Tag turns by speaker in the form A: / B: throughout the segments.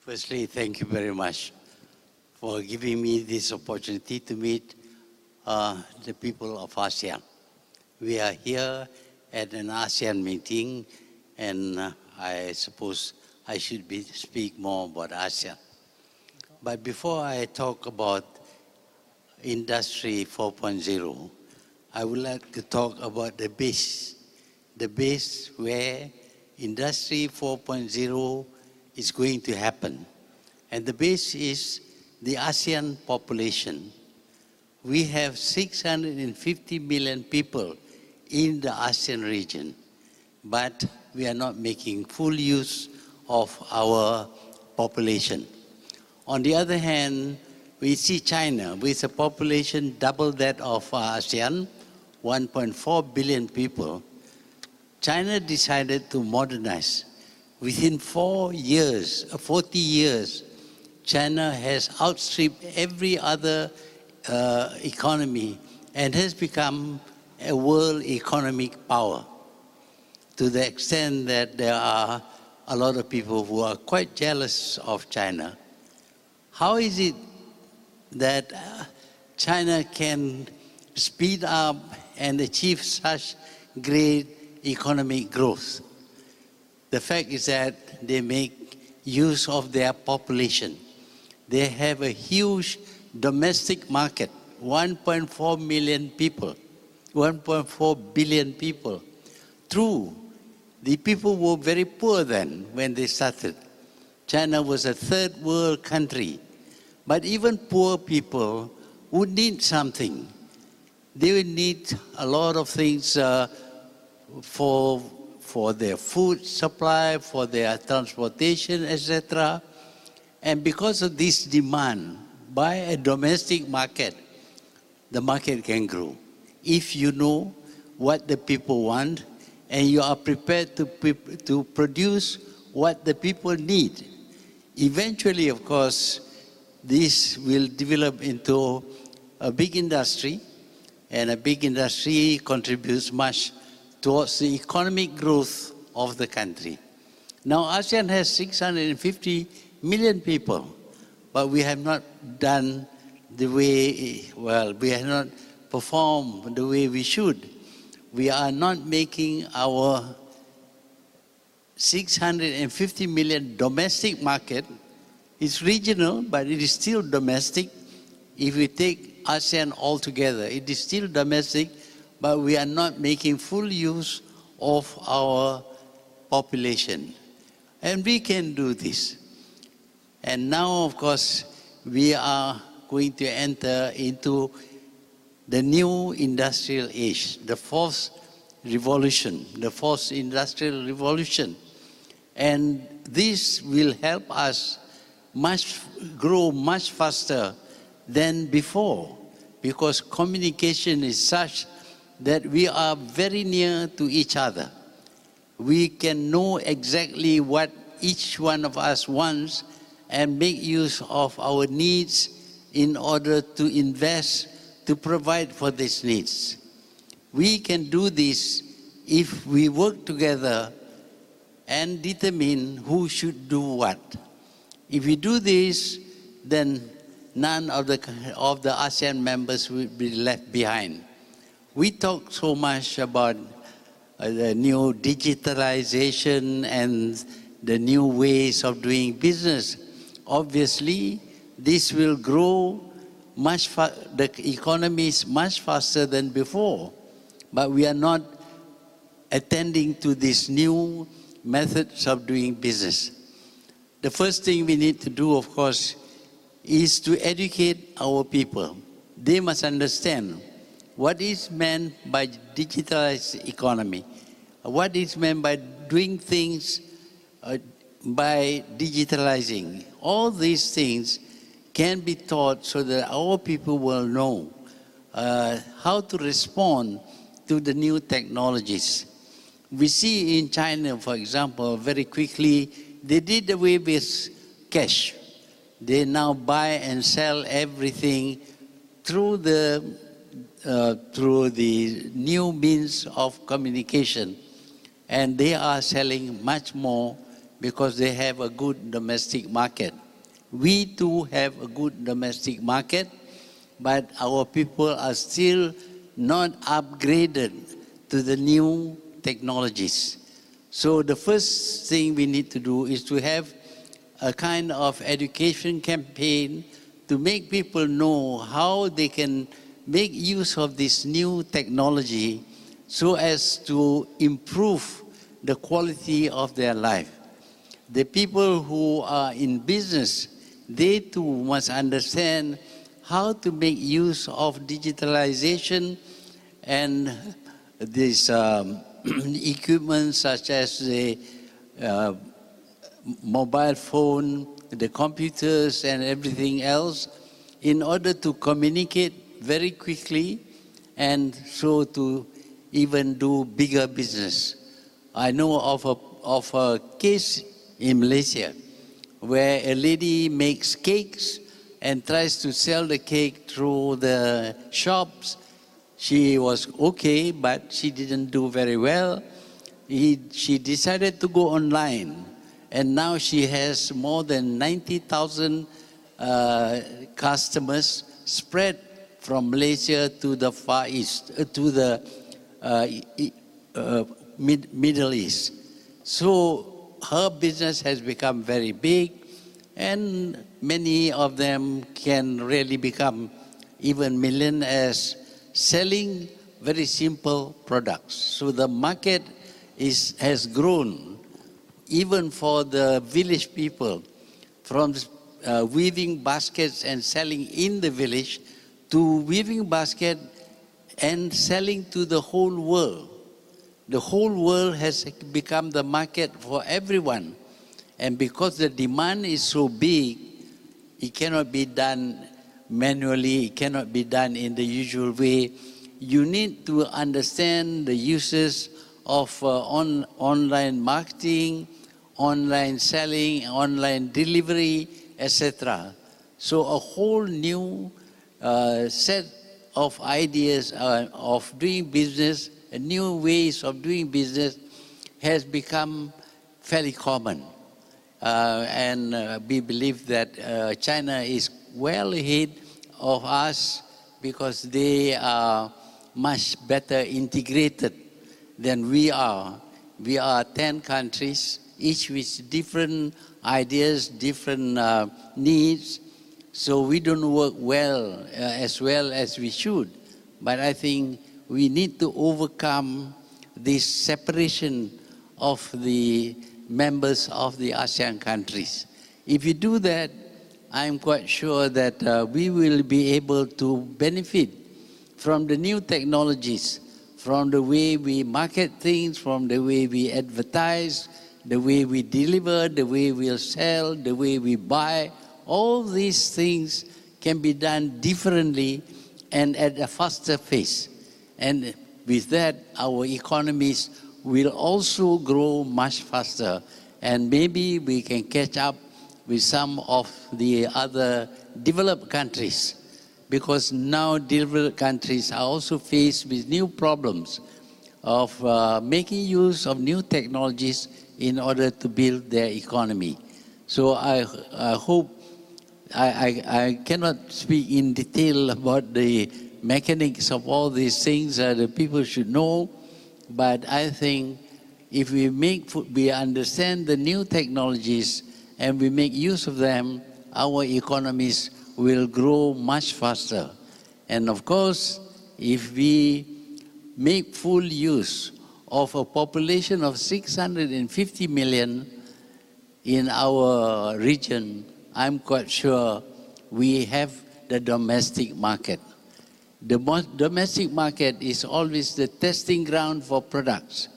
A: Firstly, thank you very much for giving me this opportunity to meet the people of ASEAN. We are here at an ASEAN meeting, and I suppose I should speak more about ASEAN. But before I talk about Industry 4.0, I would like to talk about the base where Industry 4.0 is going to happen. And the base is the ASEAN population. We have 650 million people in the ASEAN region, but we are not making full use of our population. On the other hand, we see China with a population double that of ASEAN, 1.4 billion people. China decided to modernize. Within 40 years, China has outstripped every other economy and has become a world economic power, to the extent that there are a lot of people who are quite jealous of China. How is it that China can speed up and achieve such great economic growth? The fact is that they make use of their population. They have a huge domestic market, 1.4 million people, 1.4 billion people. True, the people were very poor then when they started. China was a third world country. But even poor people would need something. They would need a lot of things for their food supply, for their transportation, etc. And because of this demand by a domestic market, the market can grow. If you know what the people want and you are prepared to produce what the people need, eventually, of course, this will develop into a big industry, and a big industry contributes much towards the economic growth of the country. Now, ASEAN has 650 million people, but we have not done the way, we have not performed the way we should. We are not making our 650 million domestic market. It's regional, but it is still domestic. If we take ASEAN altogether, it is still domestic, but we are not making full use of our population. And we can do this. And now, of course, we are going to enter into the new industrial age, the fourth revolution, the fourth industrial revolution. And this will help us grow much faster than before, because communication is such that we are very near to each other. We can know exactly what each one of us wants and make use of our needs in order to invest, to provide for these needs. We can do this if we work together and determine who should do what. If we do this, then none of the ASEAN members will be left behind. We talk so much about the new digitalization and the new ways of doing business. Obviously, this will grow the economy is much faster than before, but we are not attending to these new methods of doing business. The first thing we need to do, of course, is to educate our people. They must understand what is meant by digitalized economy, what is meant by doing things by digitalizing. All these things can be taught so that our people will know how to respond to the new technologies. We see in China, for example, very quickly, they did away with cash. They now buy and sell everything through the new means of communication. And they are selling much more because they have a good domestic market. We too have a good domestic market, but our people are still not upgraded to the new technologies. So the first thing we need to do is to have a kind of education campaign to make people know how they can make use of this new technology so as to improve the quality of their life. The people who are in business, they too must understand how to make use of digitalization and this equipment such as the mobile phone, the computers and everything else in order to communicate very quickly and so to even do bigger business. I know of a case in Malaysia where a lady makes cakes and tries to sell the cake through the shops. She was okay, but she didn't do very well. She decided to go online, and now she has more than 90,000 customers spread from Malaysia to the Far East, to the Middle East. So her business has become very big, and many of them can really become even millionaires selling very simple products. So the market has grown even for the village people, from weaving baskets and selling in the village to weaving basket and selling to the whole world. The whole world has become the market for everyone. And because the demand is so big, it cannot be done manually, it cannot be done in the usual way. You need to understand the uses of online marketing, online selling, online delivery, etc. So a whole new set of ideas of doing business, new ways of doing business has become fairly common. And we believe that China is well ahead of us because they are much better integrated than we are. We are 10 countries, each with different ideas, different needs. So we don't work well as we should. But I think we need to overcome this separation of the members of the ASEAN countries. If you do that, I'm quite sure that we will be able to benefit from the new technologies, from the way we market things, from the way we advertise, the way we deliver, the way we sell, the way we buy. All these things can be done differently and at a faster pace. And with that, our economies will also grow much faster. And maybe we can catch up with some of the other developed countries. Because now developed countries are also faced with new problems of making use of new technologies in order to build their economy. So I hope, I cannot speak in detail about the mechanics of all these things that people should know, but I think if we understand the new technologies and we make use of them, our economies will grow much faster. And of course, if we make full use of a population of 650 million in our region, I'm quite sure we have the domestic market. The domestic market is always the testing ground for products.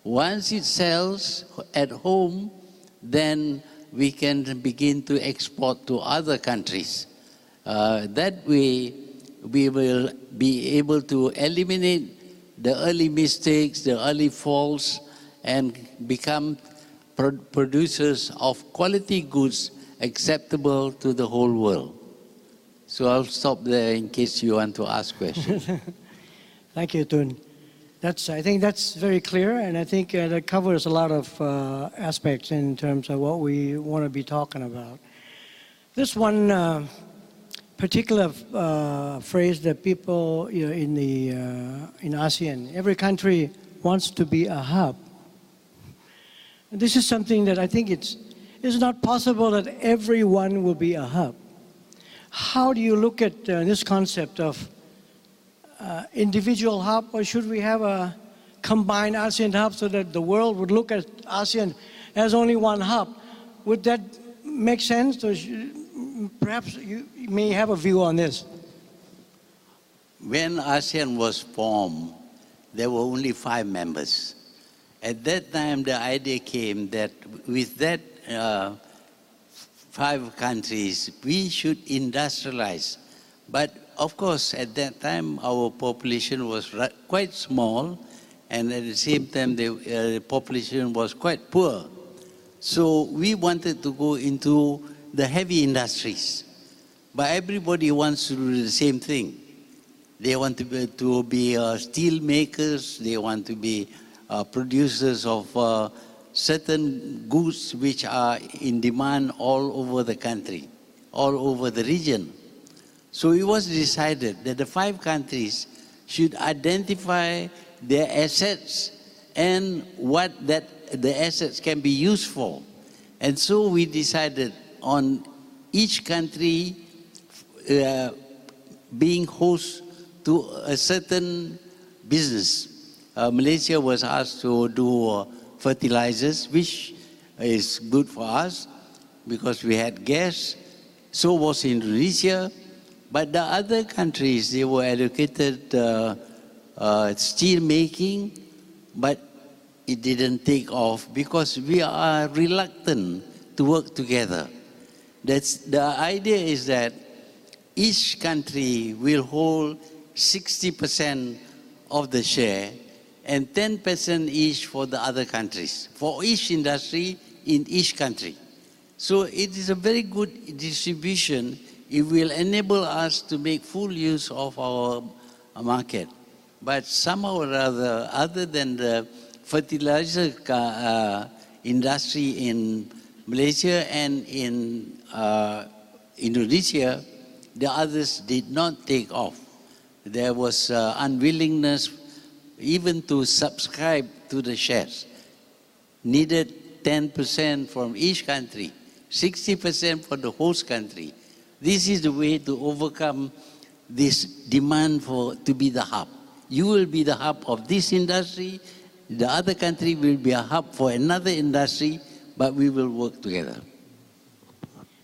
A: Once it sells at home, then we can begin to export to other countries. That way, we will be able to eliminate the early mistakes, the early faults, and become producers of quality goods acceptable to the whole world. So I'll stop there in case you want to ask questions.
B: Thank you, Tun. I think that's very clear, and I think that covers a lot of aspects in terms of what we want to be talking about. This one particular phrase that people in ASEAN, every country wants to be a hub. This is something that I think it's not possible that everyone will be a hub. How do you look at this concept of individual hub, or should we have a combined ASEAN hub so that the world would look at ASEAN as only one hub? Would that make sense? Or perhaps you may have a view on this.
A: When ASEAN was formed, there were only 5 members. At that time, the idea came that with that 5 countries, we should industrialize. But of course, at that time, our population was quite small, and at the same time, the population was quite poor. So we wanted to go into the heavy industries. But everybody wants to do the same thing. They want to be steel makers, they want to be producers of certain goods which are in demand all over the country, all over the region. So it was decided that the 5 countries should identify their assets and what the assets can be used for. And so we decided on each country being host to a certain business. Malaysia was asked to do fertilizers, which is good for us because we had gas. So was Indonesia. But the other countries, they were allocated steel making, but it didn't take off because we are reluctant to work together. The idea is that each country will hold 60% of the share and 10% each for the other countries, for each industry in each country. So it is a very good distribution. It will enable us to make full use of our market. But somehow or other than the fertilizer industry in Malaysia and in Indonesia, the others did not take off. There was unwillingness even to subscribe to the shares. Needed 10% from each country, 60% for the host country. This is the way to overcome this demand to be the hub. You will be the hub of this industry, the other country will be a hub for another industry, but we will work together.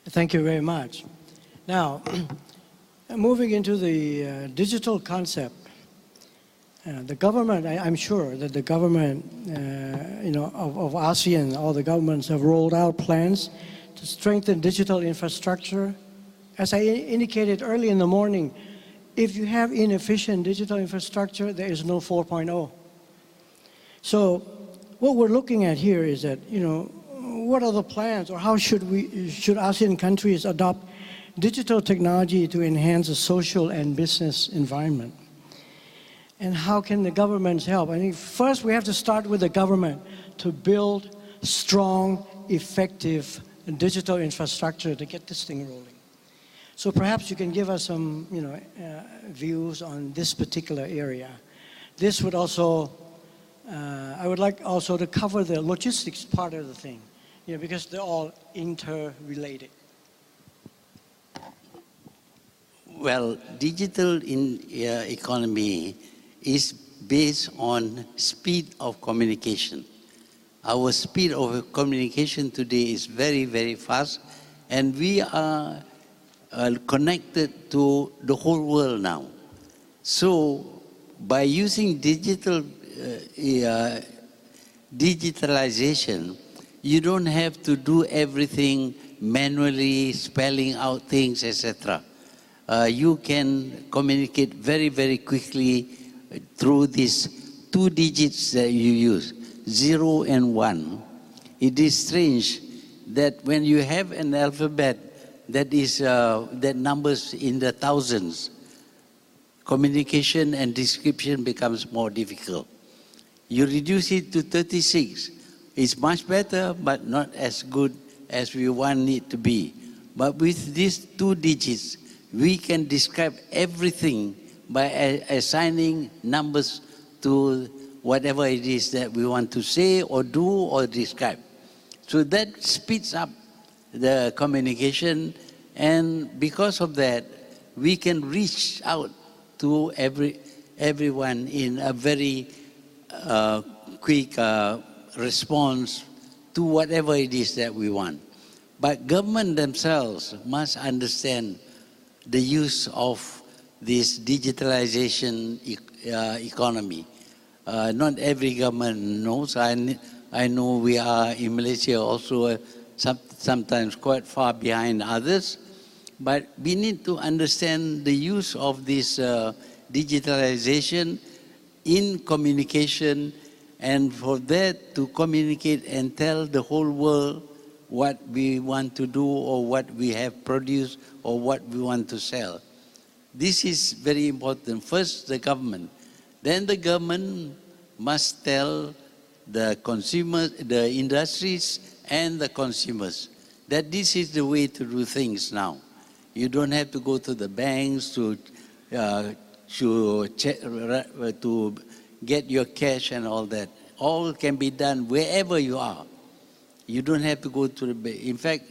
B: Thank you very much. Now, moving into the digital concept, the government, I'm sure that the government of ASEAN, all the governments have rolled out plans to strengthen digital infrastructure. As I indicated early in the morning, if you have inefficient digital infrastructure, there is no 4.0. So what we're looking at here is that, what are the plans, or how should ASEAN countries adopt digital technology to enhance the social and business environment? And how can the governments help? I think first we have to start with the government to build strong, effective digital infrastructure to get this thing rolling. So perhaps you can give us some, views on this particular area. This would also, I would like also to cover the logistics part of the thing, because they're all interrelated.
A: Well, digital economy is based on speed of communication. Our speed of communication today is very, very fast, and we are connected to the whole world now. So by using digitalization, you don't have to do everything manually, spelling out things, etc. You can communicate very, very quickly through these 2 digits that you use, 0 and 1. It is strange that when you have an alphabet that numbers in the thousands, communication and description becomes more difficult. You reduce it to 36. It's much better, but not as good as we want it to be. But with these 2 digits, we can describe everything by assigning numbers to whatever it is that we want to say or do or describe. So that speeds up the communication, and because of that, we can reach out to everyone in a very quick response to whatever it is that we want. But government themselves must understand the use of this digitalization economy. Not every government knows. I know we are in Malaysia also sometimes quite far behind others, but we need to understand the use of this digitalization in communication, and for that to communicate and tell the whole world what we want to do or what we have produced or what we want to sell. This is very important. First, the government. Then the government must tell the consumers, the industries, and the consumers that this is the way to do things now. You don't have to go to the banks to get your cash and all that. All can be done wherever you are. You don't have to go to the bank. In fact,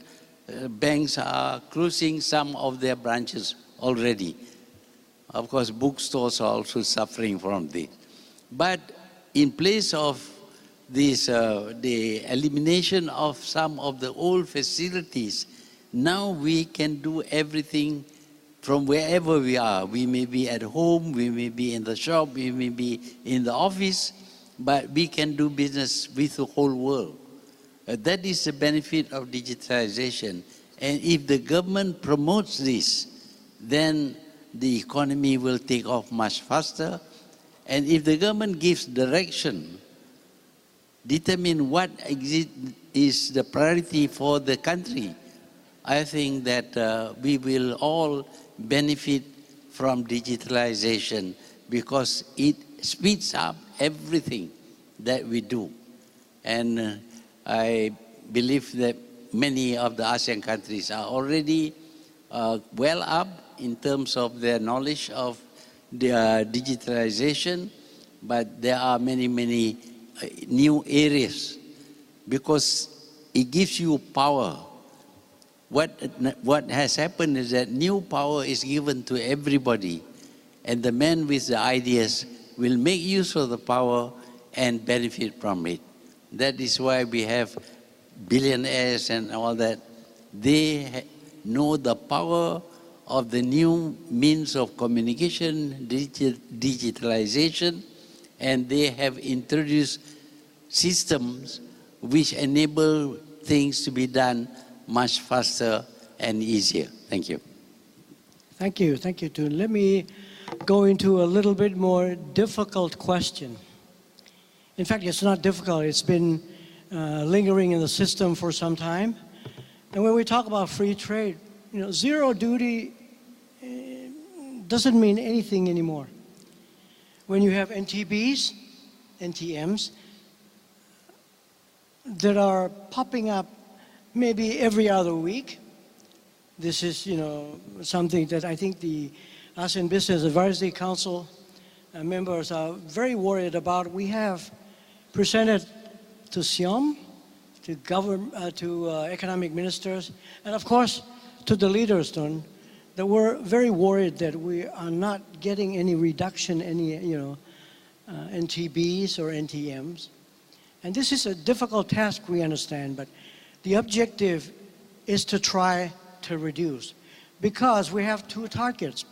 A: banks are closing some of their branches already. Of course, bookstores are also suffering from this. But in place of this, the elimination of some of the old facilities, now we can do everything from wherever we are. We may be at home, we may be in the shop, we may be in the office, but we can do business with the whole world. That is the benefit of digitalization. And if the government promotes this, then the economy will take off much faster. And if the government gives direction, determine what is the priority for the country, I think that we will all benefit from digitalization because it speeds up everything that we do. And I believe that many of the ASEAN countries are already well up in terms of their knowledge of the digitalization, but there are many new areas because it gives you power. What has happened is that new power is given to everybody, and the man with the ideas will make use of the power and benefit from it. That is why we have billionaires and all that. They know the power of the new means of communication, digitalization, and they have introduced systems which enable things to be done much faster and easier. Thank you.
B: Thank you, Tun. Let me go into a little bit more difficult question. In fact, it's not difficult. It's been lingering in the system for some time. And when we talk about free trade, zero duty doesn't mean anything anymore. When you have NTBs, NTMs, that are popping up maybe every other week, this is, something that I think the ASEAN Business Advisory Council members are very worried about. We have presented to SIOM, to economic ministers, and of course to the leaders, that we're very worried that we are not getting any reduction, any NTBs or NTMs. And this is a difficult task, we understand, but the objective is to try to reduce, because we have 2 targets.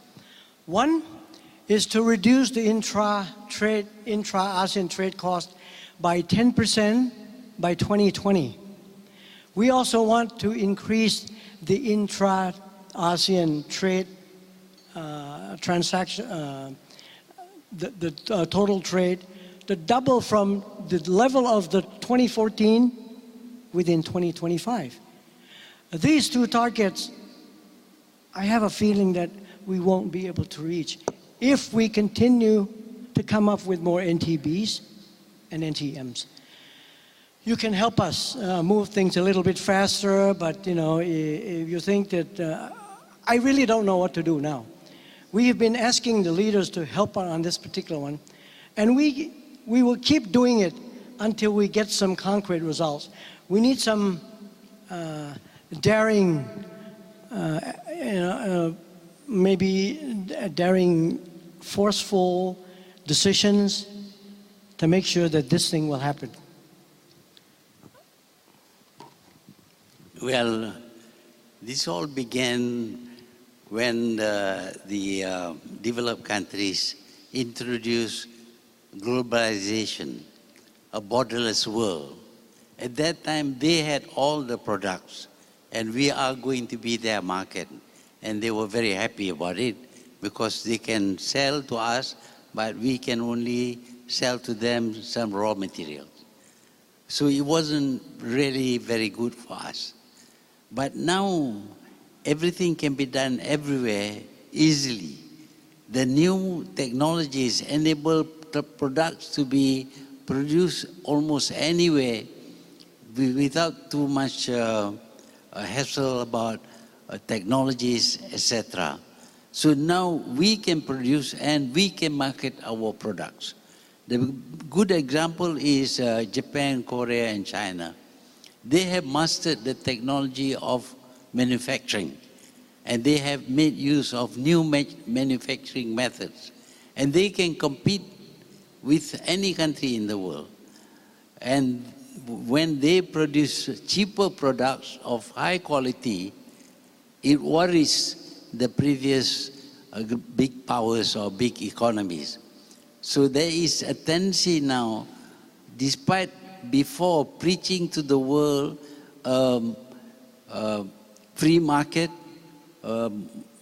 B: One is to reduce the intra-ASEAN trade cost by 10% by 2020. We also want to increase the intra-ASEAN trade transaction, the total trade, to double from the level of the 2014 within 2025. These 2 targets, I have a feeling that we won't be able to reach if we continue to come up with more NTBs and NTMs. You can help us move things a little bit faster, but if you think that, I really don't know what to do now. We have been asking the leaders to help on this particular one, and we will keep doing it until we get some concrete results. We need some daring, maybe daring, forceful decisions to make sure that this thing will happen.
A: Well, this all began when the developed countries introduced globalization, a borderless world. At that time, they had all the products, and we are going to be their market. And they were very happy about it because they can sell to us, but we can only sell to them some raw materials. So it wasn't really very good for us. But now, everything can be done everywhere easily. The new technologies enable the products to be produced almost anywhere without too much hassle about technologies, etc. So now we can produce and we can market our products. The good example is Japan, Korea, and China. They have mastered the technology of manufacturing, and they have made use of new manufacturing methods, and they can compete with any country in the world. And when they produce cheaper products of high quality, it worries the previous big powers or big economies. So there is a tendency now, despite before preaching to the world free market,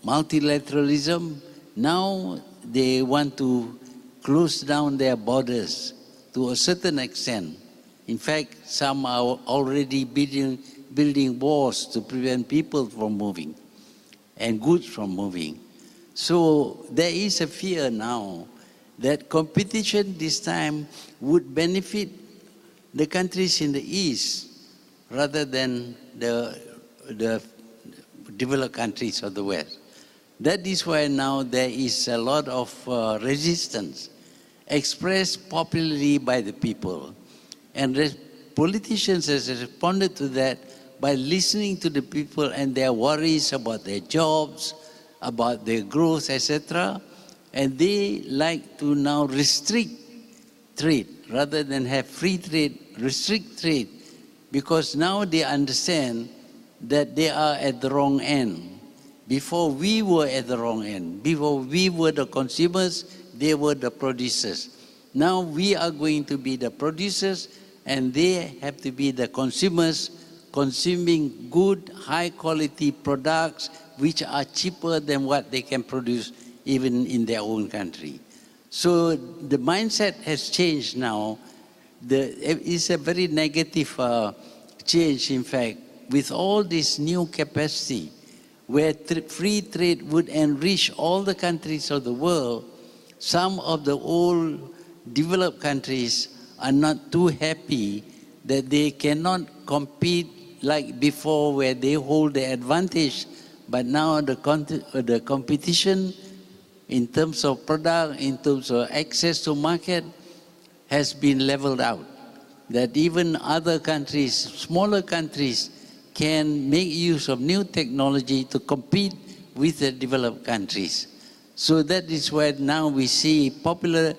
A: multilateralism, now they want to close down their borders to a certain extent. In fact, some are already building walls to prevent people from moving and goods from moving. So there is a fear now that competition this time would benefit the countries in the East rather than the developed countries of the West. That is why now there is a lot of resistance expressed popularly by the people. And politicians have responded to that by listening to the people and their worries about their jobs, about their growth, etc. And they like to now restrict trade rather than have free trade, restrict trade, because now they understand that they are at the wrong end. Before we were at the wrong end. Before we were the consumers, they were the producers. Now we are going to be the producers and they have to be the consumers, consuming good, high-quality products which are cheaper than what they can produce even in their own country. So the mindset has changed now. It's a very negative change, in fact, with all this new capacity where free trade would enrich all the countries of the world. Some of the old developed countries are not too happy that they cannot compete like before where they hold the advantage, but now the competition in terms of product, in terms of access to market, has been leveled out. That even other countries, smaller countries, can make use of new technology to compete with the developed countries. So that is why now we see popularism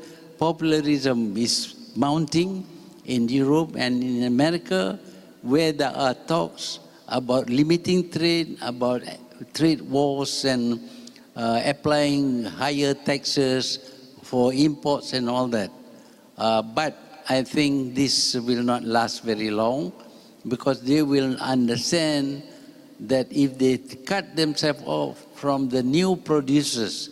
A: is mounting in Europe and in America, where there are talks about limiting trade, about trade wars and applying higher taxes for imports and all that. But I think this will not last very long because they will understand that if they cut themselves off from the new producers,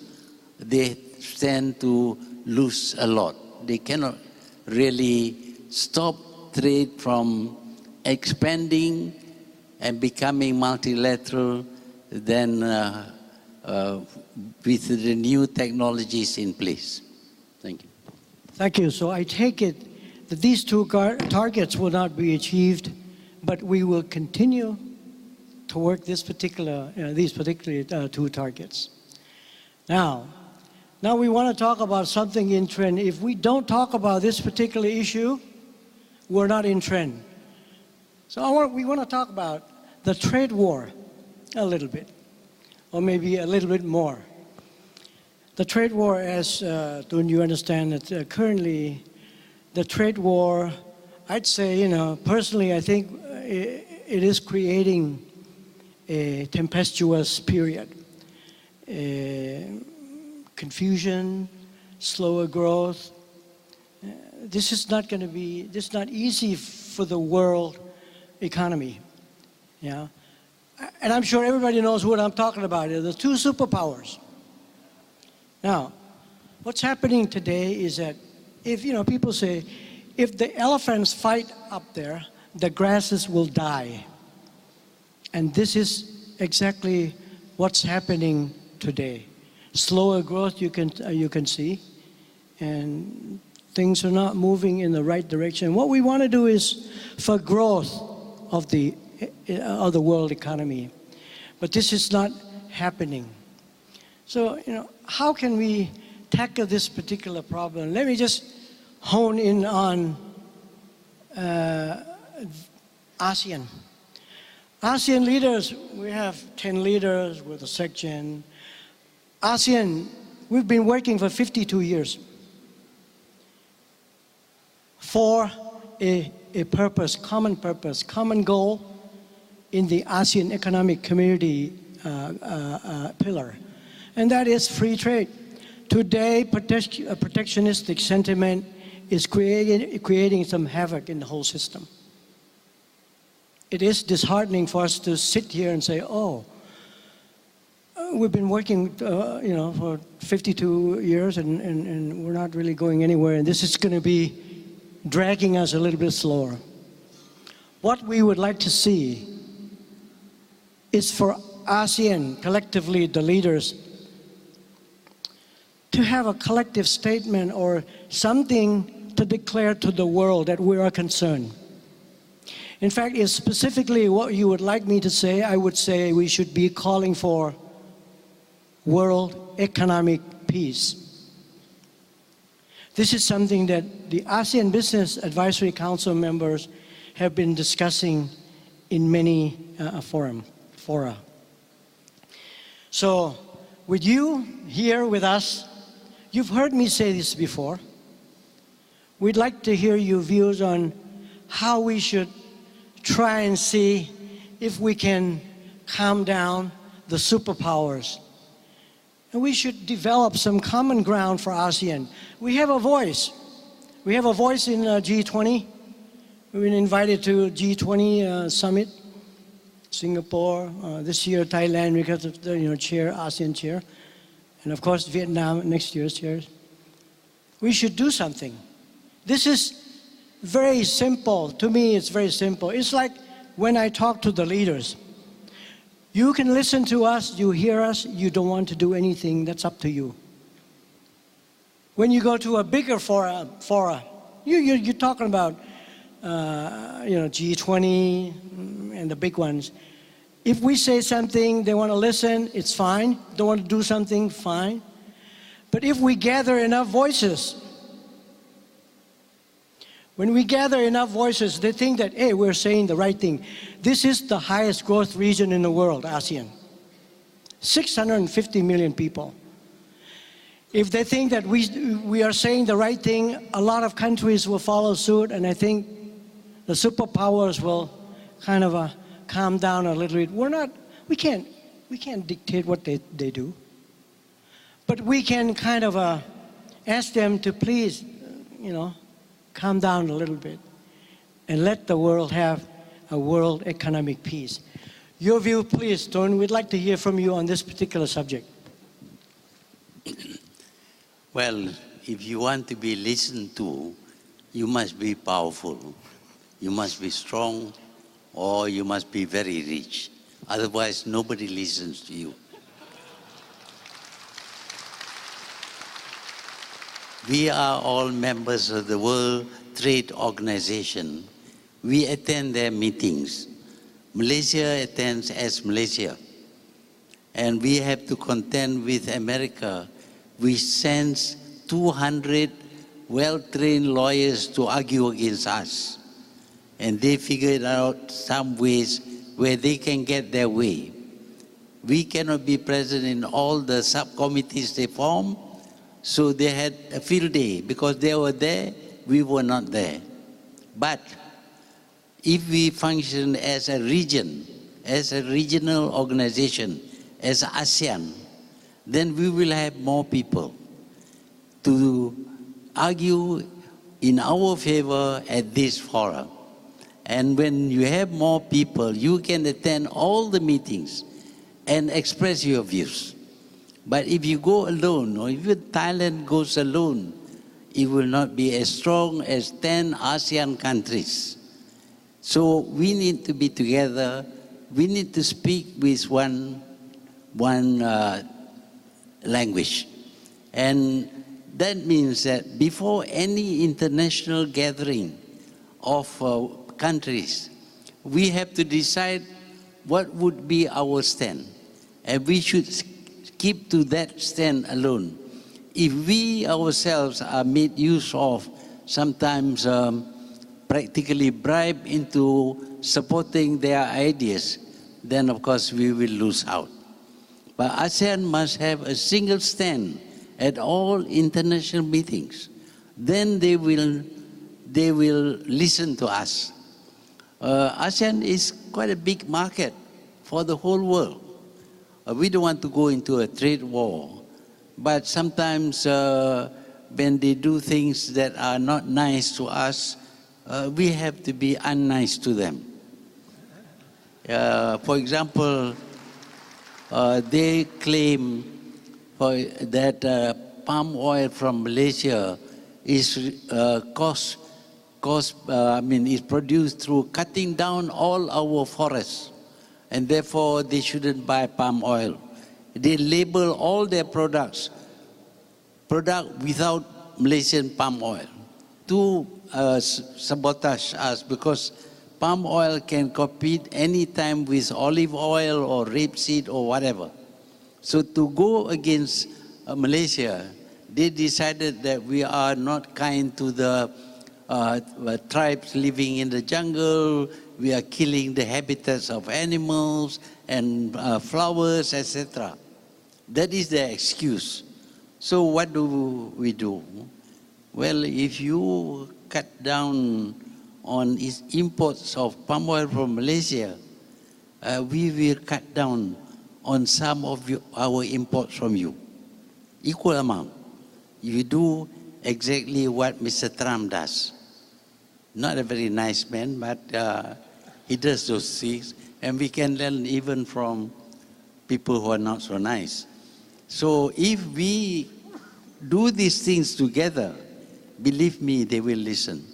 A: they stand to lose a lot. They cannot really stop trade from expanding and becoming multilateral than with the new technologies in place. Thank you.
B: Thank you. So I take it that these two targets will not be achieved, but we will continue to work these particular two targets. Now we want to talk about something in trend. If we don't talk about this particular issue, we're not in trend. So we want to talk about the trade war a little bit, or maybe a little bit more. The trade war, as don't you understand that currently the trade war, I'd say, personally, I think it is creating a tempestuous period. Confusion, slower growth. This is not easy for the world economy. Yeah. And I'm sure everybody knows what I'm talking about. The two superpowers. Now, what's happening today is that if, people say, if the elephants fight up there, the grasses will die. And this is exactly what's happening today. Slower growth you can see, and things are not moving in the right direction. What we want to do is for growth of the world economy. But this is not happening. So, how can we tackle this particular problem? Let me just hone in on ASEAN. ASEAN leaders, we have 10 leaders with a section. ASEAN, we've been working for 52 years for a purpose, common goal in the ASEAN Economic Community pillar, and that is free trade. Today, protectionistic sentiment is creating some havoc in the whole system. It is disheartening for us to sit here and say, oh, we've been working for 52 years and we're not really going anywhere, and this is going to be dragging us a little bit slower. What we would like to see is for ASEAN, collectively the leaders, to have a collective statement or something to declare to the world that we are concerned. In fact, if specifically what you would like me to say, I would say we should be calling for world economic peace. This is something that the ASEAN Business Advisory Council members have been discussing in many fora. So, with you here with us, you've heard me say this before. We'd like to hear your views on how we should try and see if we can calm down the superpowers. And we should develop some common ground for ASEAN. We have a voice. We have a voice in G20. We've been invited to G20 summit, Singapore, this year Thailand because of the chair, ASEAN chair, and of course Vietnam next year's chair. We should do something. This is very simple. To me, it's very simple. It's like when I talk to the leaders. You can listen to us, you hear us, you don't want to do anything, that's up to you. When you go to a bigger fora, you're talking about G20 and the big ones. If we say something, they want to listen, it's fine. Don't want to do something, fine. But if we gather enough voices, when we gather enough voices, they think that, hey, we're saying the right thing. This is the highest growth region in the world, ASEAN. 650 million people. If they think that we are saying the right thing, a lot of countries will follow suit, and I think the superpowers will kind of calm down a little bit. We can't dictate what they do. But we can kind of ask them to please, calm down a little bit and let the world have a world economic peace. Your view, please, Don. We'd like to hear from you on this particular subject.
A: Well, if you want to be listened to, you must be powerful, you must be strong, or you must be very rich. Otherwise, nobody listens to you. We are all members of the World Trade Organization. We attend their meetings. Malaysia attends as Malaysia. And we have to contend with America. We send 200 well-trained lawyers to argue against us. And they figured out some ways where they can get their way. We cannot be present in all the subcommittees they form, so they had a field day. Because they were there, we were not there. But if we function as a region, as a regional organization, as ASEAN, then we will have more people to argue in our favor at this forum. And when you have more people, you can attend all the meetings and express your views. But if you go alone, or if Thailand goes alone, it will not be as strong as 10 ASEAN countries. So we need to be together. We need to speak with one language. And that means that before any international gathering of countries, we have to decide what would be our stand. And we should keep to that stand alone. If we ourselves are made use of, sometimes practically bribed into supporting their ideas, then of course we will lose out. But ASEAN must have a single stand at all international meetings. Then they will listen to us. ASEAN is quite a big market for the whole world. We don't want to go into a trade war, but sometimes when they do things that are not nice to us, we have to be unnice to them. For example, they claim that palm oil from Malaysia is is produced through cutting down all our forests, and therefore they shouldn't buy palm oil. They label all their product without Malaysian palm oil to sabotage us, because palm oil can compete anytime with olive oil or rapeseed or whatever. So to go against Malaysia, they decided that we are not kind to the tribes living in the jungle. We are killing the habitats of animals and flowers, etc. That is their excuse. So what do we do? Well, if you cut down on imports of palm oil from Malaysia, we will cut down on some of our imports from you. Equal amount. You do exactly what Mr. Trump does. Not a very nice man, but he does those things. And we can learn even from people who are not so nice. So if we do these things together, believe me, they will listen.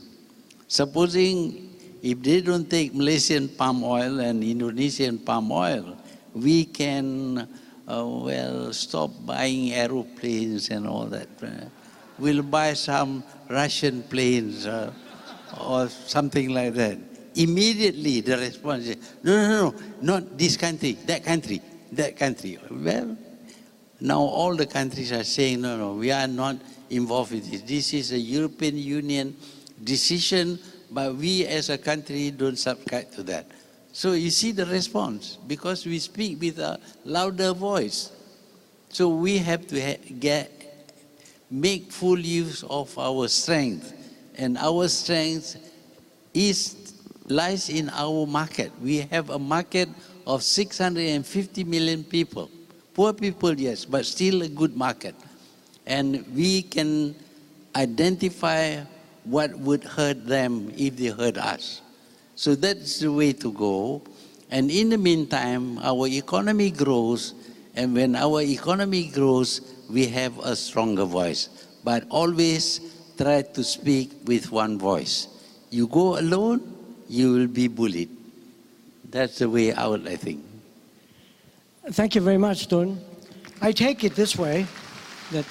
A: Supposing if they don't take Malaysian palm oil and Indonesian palm oil, we can, stop buying aeroplanes and all that. We'll buy some Russian planes or something like that. Immediately the response is, no, not this country, that country, that country. Well, now all the countries are saying, no, we are not involved with this. This is a European Union decision, but we as a country don't subscribe to that. So you see the response, because we speak with a louder voice. So we have to make full use of our strength. And our strength lies in our market. We have a market of 650 million people. Poor people, yes, but still a good market. And we can identify what would hurt them if they hurt us. So that's the way to go. And in the meantime, our economy grows. And when our economy grows, we have a stronger voice. But always try to speak with one voice. You go alone, you will be bullied. That's the way out, I think.
B: Thank you very much, Tun. I take it this way, that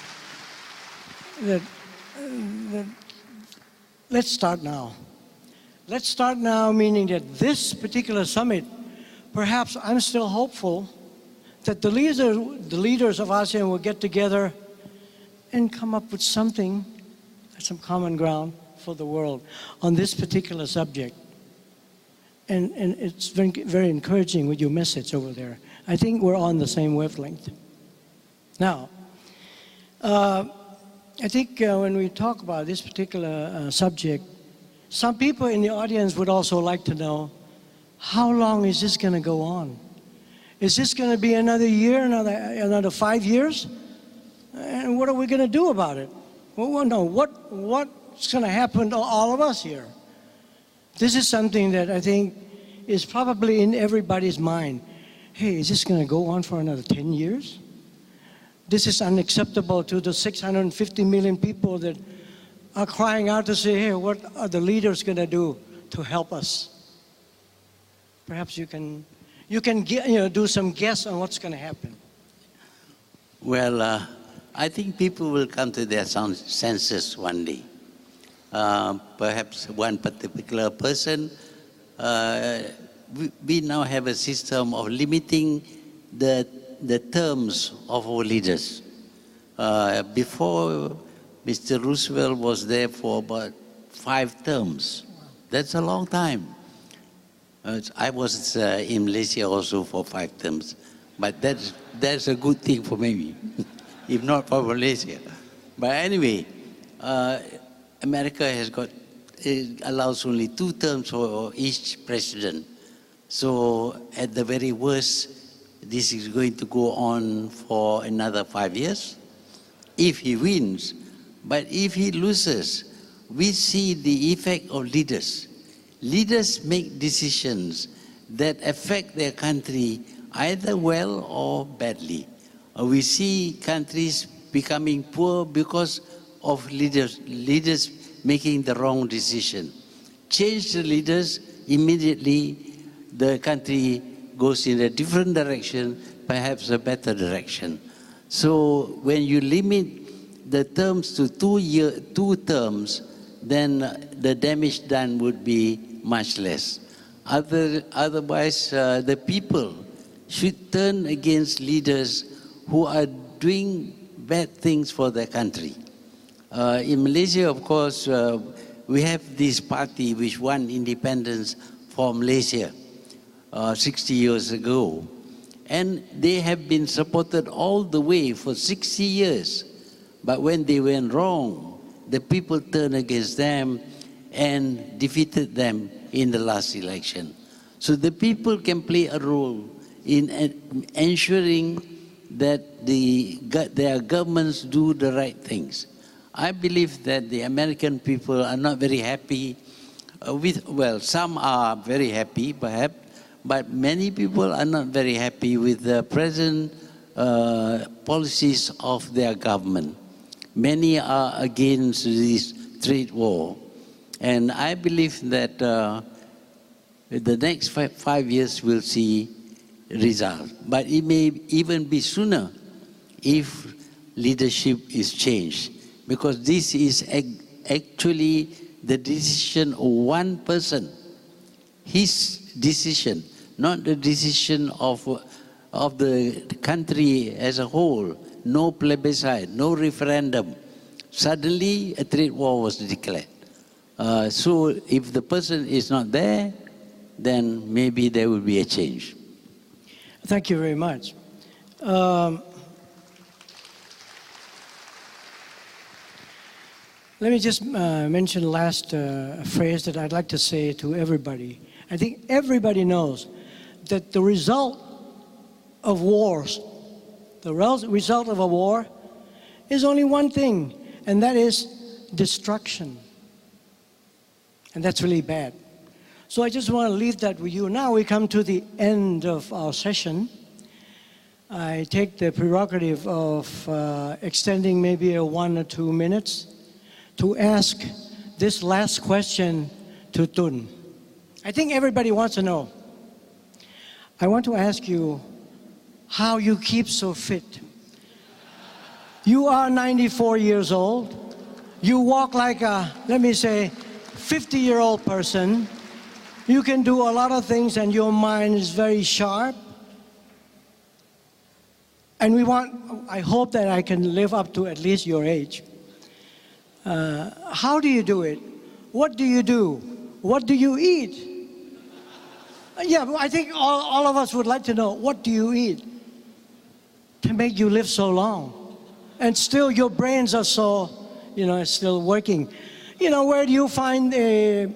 B: let's start now. Let's start now, meaning that this particular summit, perhaps I'm still hopeful that the leaders of ASEAN will get together and come up with something, some common ground for the world on this particular subject. And it's very, very encouraging with your message over there. I think we're on the same wavelength. Now, I think when we talk about this particular subject, some people in the audience would also like to know, how long is this going to go on? Is this going to be another year, another 5 years? And what are we going to do about it? Well, no, what's going to happen to all of us here? This is something that I think is probably in everybody's mind. Hey, is this going to go on for another 10 years? This is unacceptable to the 650 million people that are crying out to say, hey, what are the leaders going to do to help us? Perhaps you can do some guess on what's going to happen.
A: Well, I think people will come to their senses one day. Perhaps one particular person, we now have a system of limiting the terms of our leaders. Before, Mr. Roosevelt was there for about 5 terms. That's a long time. I was in Malaysia also for 5 terms, but that's a good thing for me, if not for Malaysia. But anyway, America allows only 2 terms for each president. So at the very worst, this is going to go on for another 5 years, if he wins. But if he loses, we see the effect of leaders. Leaders make decisions that affect their country either well or badly. We see countries becoming poor because of leaders making the wrong decision. Change the leaders, immediately the country goes in a different direction, perhaps a better direction. So when you limit the terms to 2 terms, then the damage done would be much less. Otherwise, the people should turn against leaders who are doing bad things for their country. In Malaysia, of course, we have this party which won independence for Malaysia 60 years ago. And they have been supported all the way for 60 years. But when they went wrong, the people turned against them and defeated them in the last election. So the people can play a role in ensuring that their governments do the right things. I believe that the American people are not very happy well, some are very happy perhaps, but many people are not very happy with the present policies of their government. Many are against this trade war. And I believe that the next 5 years will see results. But it may even be sooner if leadership is changed. Because this is actually the decision of one person. His decision, not the decision of the country as a whole. No plebiscite, no referendum. Suddenly, a trade war was declared. So if the person is not there, then maybe there will be a change.
B: Thank you very much. Let me just mention the last phrase that I'd like to say to everybody. I think everybody knows that the result of wars, the result of a war is only one thing, and that is destruction. And that's really bad. So I just want to leave that with you. Now we come to the end of our session. I take the prerogative of extending maybe 1 or 2 minutes to ask this last question to Tun. I think everybody wants to know. I want to ask you how you keep so fit. You are 94 years old. you walk like a, let me say, 50-year-old person. You can do a lot of things and your mind is very sharp. And I hope that I can live up to at least your age. How do you do it? What do you do? What do you eat? Yeah, I think all of us would like to know, what do you eat to make you live so long? And still your brains are so, still working. Where do you find a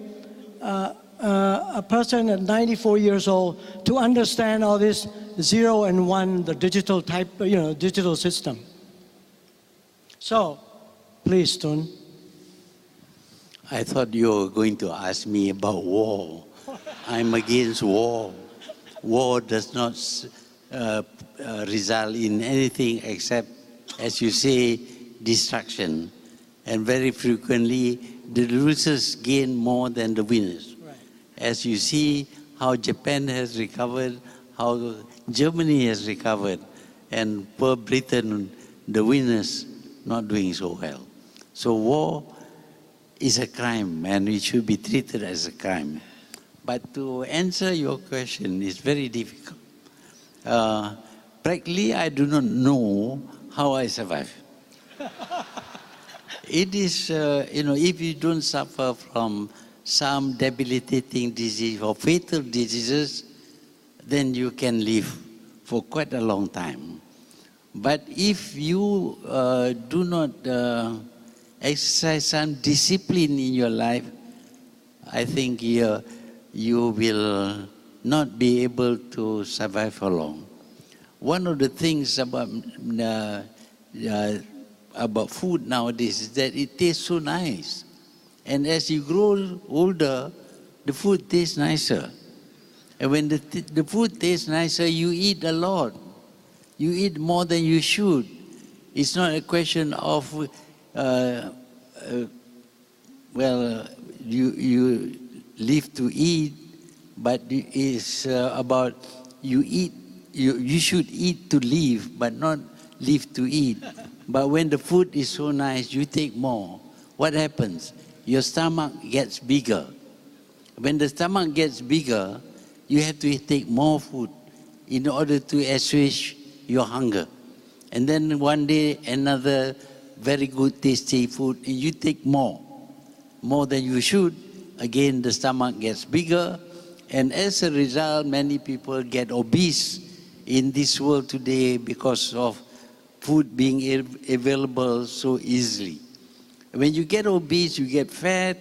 B: person at 94 years old to understand all this 0 and 1, the digital type, digital system? So, please, Tun.
A: I thought you were going to ask me about war. I'm against war. War does not result in anything except, as you say, destruction. And very frequently, the losers gain more than the winners.
B: Right.
A: As you see how Japan has recovered, how Germany has recovered, and poor Britain, the winners, not doing so well. So war is a crime, and it should be treated as a crime. But to answer your question is very difficult. Practically, I do not know how I survive. It is, if you don't suffer from some debilitating disease or fatal diseases, then you can live for quite a long time. But if you do not exercise some discipline in your life, I think you will not be able to survive for long. One of the things about food nowadays is that it tastes so nice. And as you grow older, the food tastes nicer. And when the food tastes nicer, you eat a lot. You eat more than you should. It's not a question of, you live to eat, but it's about you should eat to live, but not live to eat. But when the food is so nice, you take more. What happens? Your stomach gets bigger. When the stomach gets bigger, you have to take more food in order to assuage your hunger. And then one day, another very good tasty food, and you take more than you should. Again, the stomach gets bigger, and as a result, many people get obese in this world today because of food being available so easily. When you get obese, you get fat.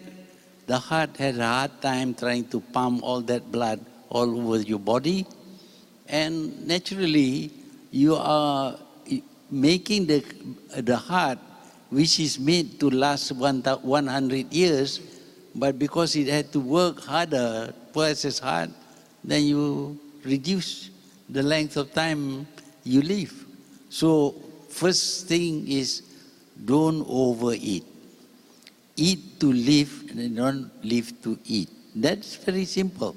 A: The heart has a hard time trying to pump all that blood all over your body. And naturally, you are making the heart, which is made to last 100 years, but because it had to work harder, twice as hard, then you reduce the length of time you live. So first thing is, don't overeat. Eat to live and don't live to eat. That's very simple.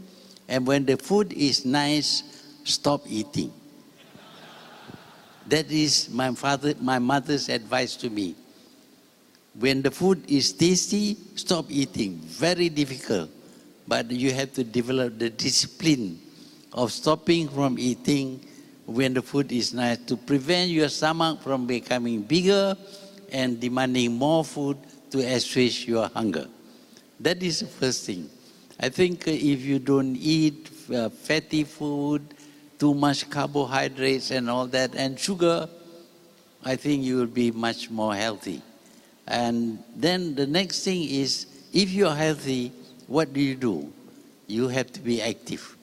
A: And when the food is nice, stop eating. That is my mother's advice to me. When the food is tasty, stop eating. Very difficult. But you have to develop the discipline of stopping from eating when the food is nice to prevent your stomach from becoming bigger and demanding more food to assuage your hunger. That is the first thing. I think if you don't eat fatty food, too much carbohydrates and all that, and sugar, I think you will be much more healthy. And then the next thing is, if you're healthy, what do? You have to be active.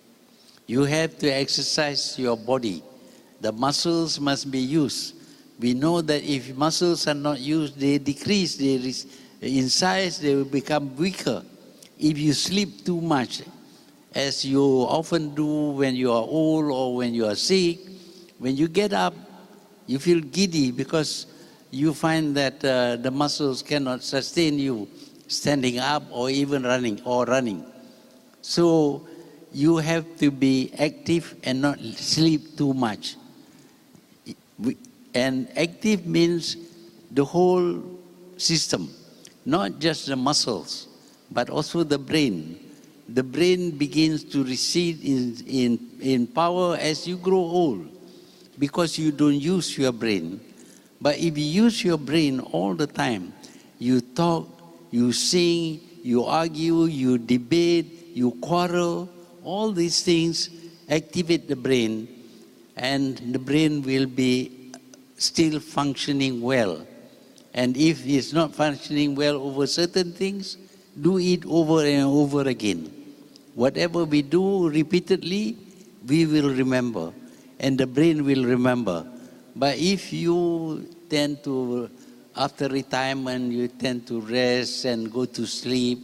A: You have to exercise your body. The muscles must be used. We know that if muscles are not used, they decrease. In size, they will become weaker. If you sleep too much, as you often do when you are old or when you are sick, when you get up, you feel giddy because you find that the muscles cannot sustain you standing up or even running. So you have to be active and not sleep too much. And active means the whole system. not just the muscles, but also the brain. The brain begins to recede in power as you grow old, because you don't use your brain. But if you use your brain all the time, you talk, you sing, you argue, you debate, you quarrel, all these things activate the brain, and the brain will be still functioning well. And if it's not functioning well over certain things, do it over and over again. Whatever we do repeatedly, we will remember, and the brain will remember. But if you tend to, after retirement, you tend to rest and go to sleep,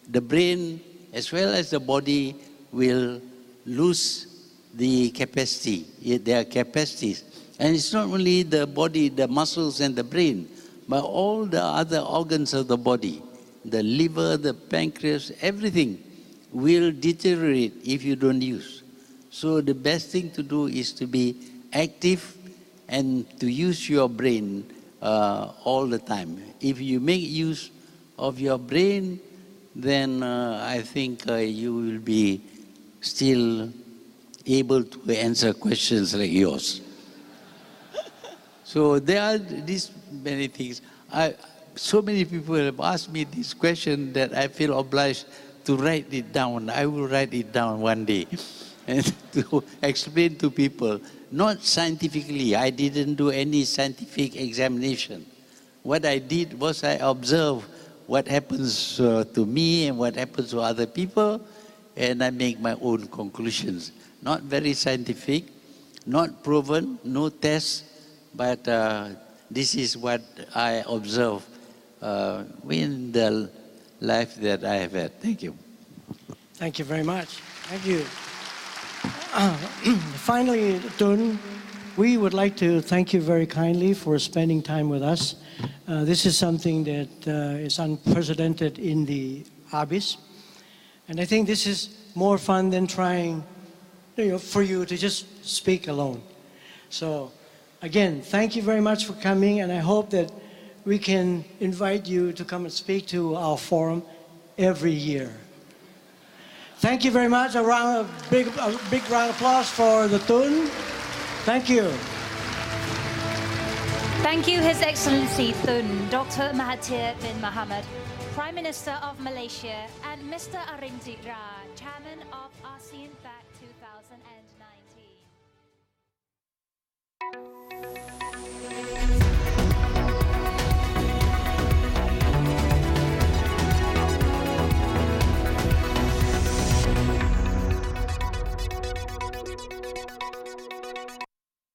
A: the brain, as well as the body, will lose the capacity, their capacities. And it's not only the body, the muscles and the brain, but all the other organs of the body, the liver, the pancreas, everything will deteriorate if you don't use. So the best thing to do is to be active and to use your brain all the time. If you make use of your brain, then I think you will be still able to answer questions like yours. So there are these many things. So many people have asked me this question that I feel obliged to write it down. I will write it down one day and to explain to people. Not scientifically, I didn't do any scientific examination. What I did was I observed what happens to me and what happens to other people, and I make my own conclusions. Not very scientific, not proven, no tests, but this is what I observe in the life that I have had. Thank you.
B: Thank you very much. Thank you. Finally, Tun, we would like to thank you very kindly for spending time with us. This is something that is unprecedented in the ABIS. And I think this is more fun than trying for you to just speak alone. So again, thank you very much for coming, and I hope that we can invite you to come and speak to our forum every year. Thank you very much. A big round of applause for the Tun. Thank you.
C: Thank you, His Excellency Tun, Dr. Mahathir bin Mohamad, Prime Minister of Malaysia, and Mr. Arinjit Ra, Chairman of ASEAN Back 2019.